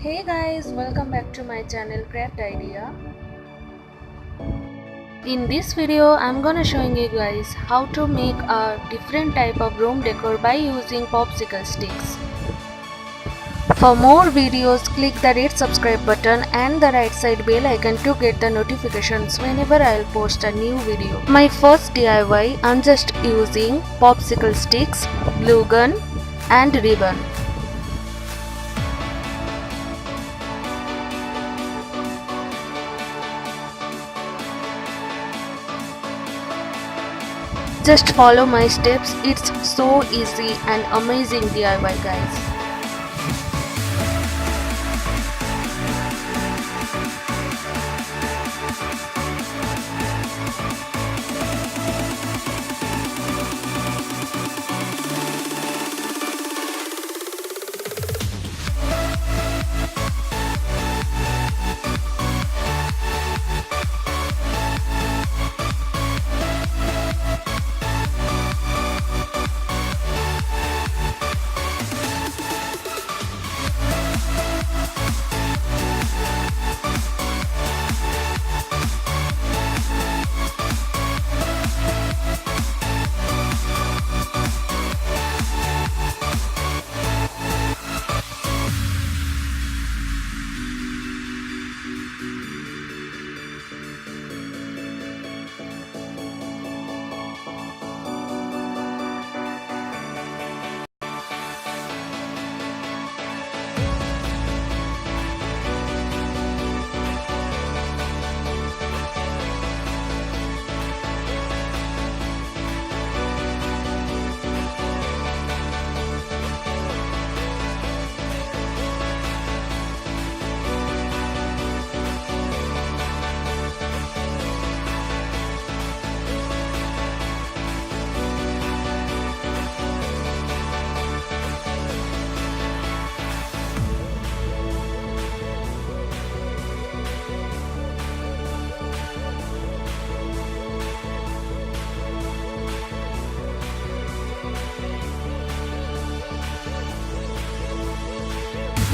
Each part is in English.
Hey guys, welcome back to my channel Craft-ideaz. In this video, I'm gonna showing you guys how to make a different type of room decor by using popsicle sticks. For more videos, click the red subscribe button and the right side bell icon to get the notifications whenever I'll post a new video. My first DIY, I'm just using popsicle sticks, glue gun and ribbon. Just follow my steps, it's so easy and amazing DIY guys.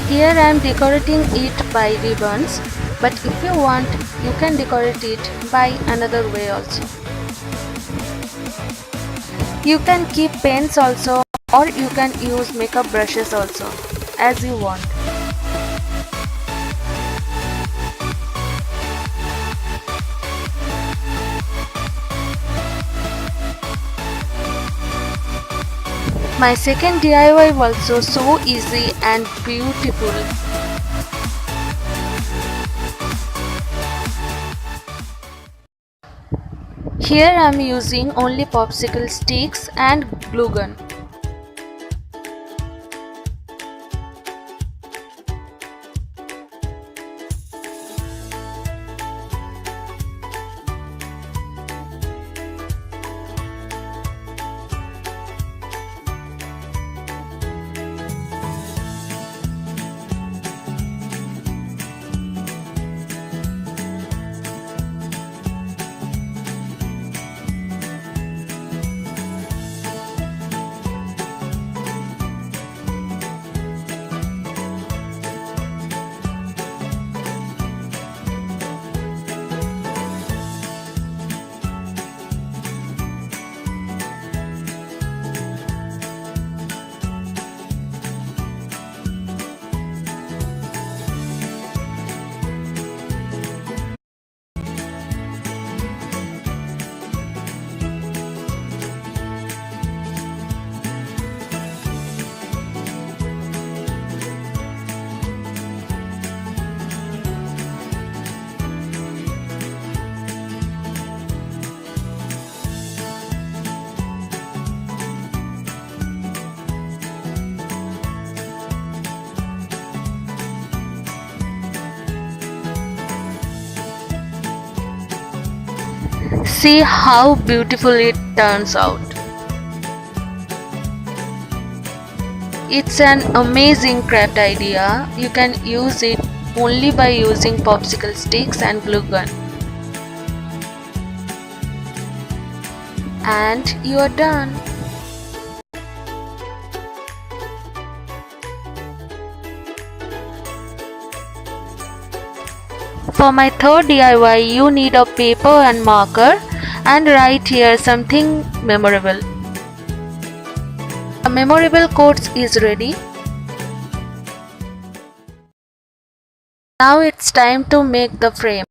Here I am decorating it by ribbons, but if you want, you can decorate it by another way also. You can keep pens also, or you can use makeup brushes also, as you want. My second DIY was also so easy and beautiful. Here I am using only popsicle sticks and glue gun. See how beautiful it turns out. It's an amazing craft idea. You can use it only by using popsicle sticks and glue gun. And you are done. For my third DIY, you need a paper and marker and write here something memorable. The memorable quotes is ready. Now it's time to make the frame.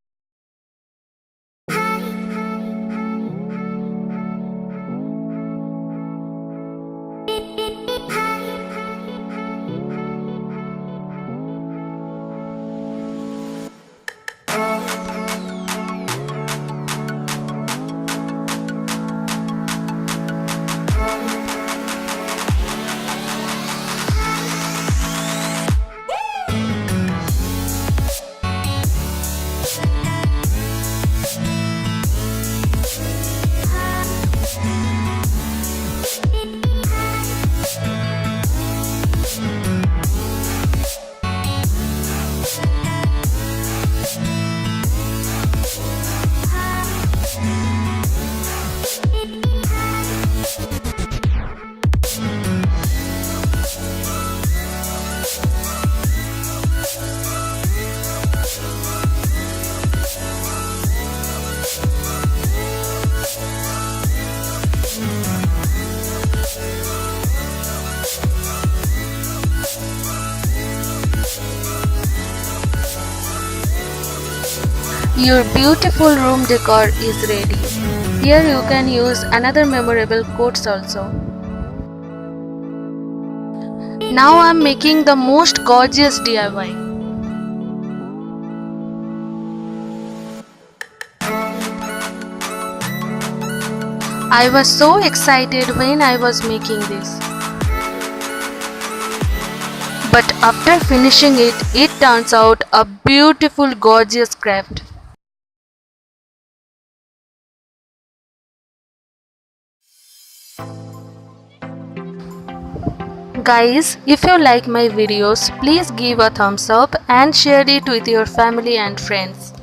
Your beautiful room decor is ready. Here you can use another memorable quotes also. Now I'm making the most gorgeous DIY. I was so excited when I was making this. But after finishing it, it turns out a beautiful gorgeous craft. Guys, if you like my videos, please give a thumbs up and share it with your family and friends.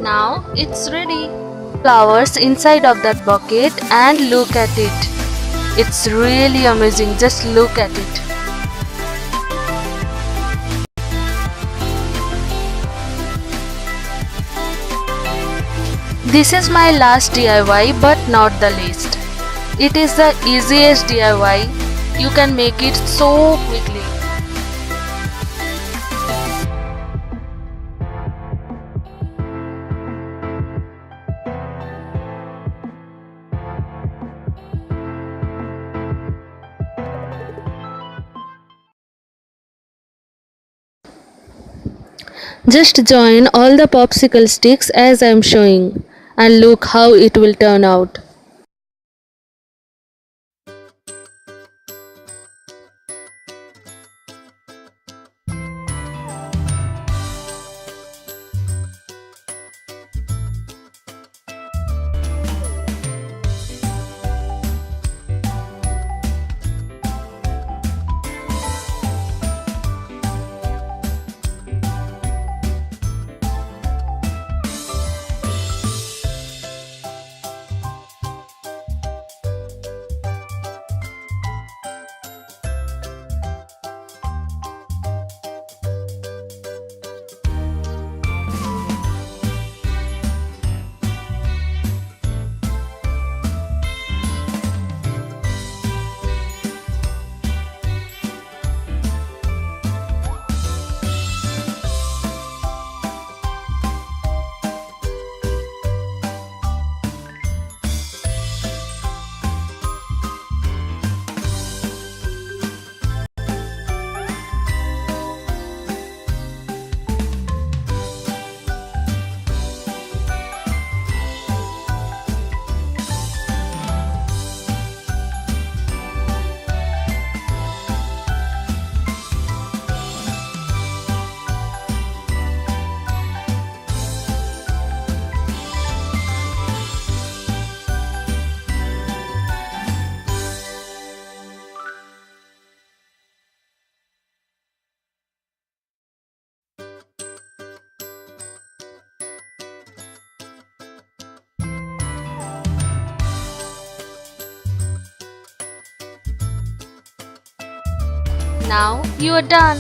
Now it's ready. Flowers inside of that bucket and look at it. It's really amazing, just look at it. This is my last DIY but not the least. It is the easiest DIY. You can make it so quickly. Just join all the popsicle sticks as I am showing and look how it will turn out. Now you are done.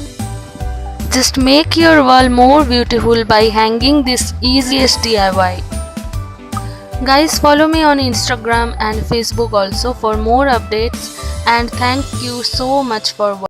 Just make your wall more beautiful by hanging this easiest DIY. Guys, follow me on Instagram and Facebook also for more updates, and thank you so much for watching.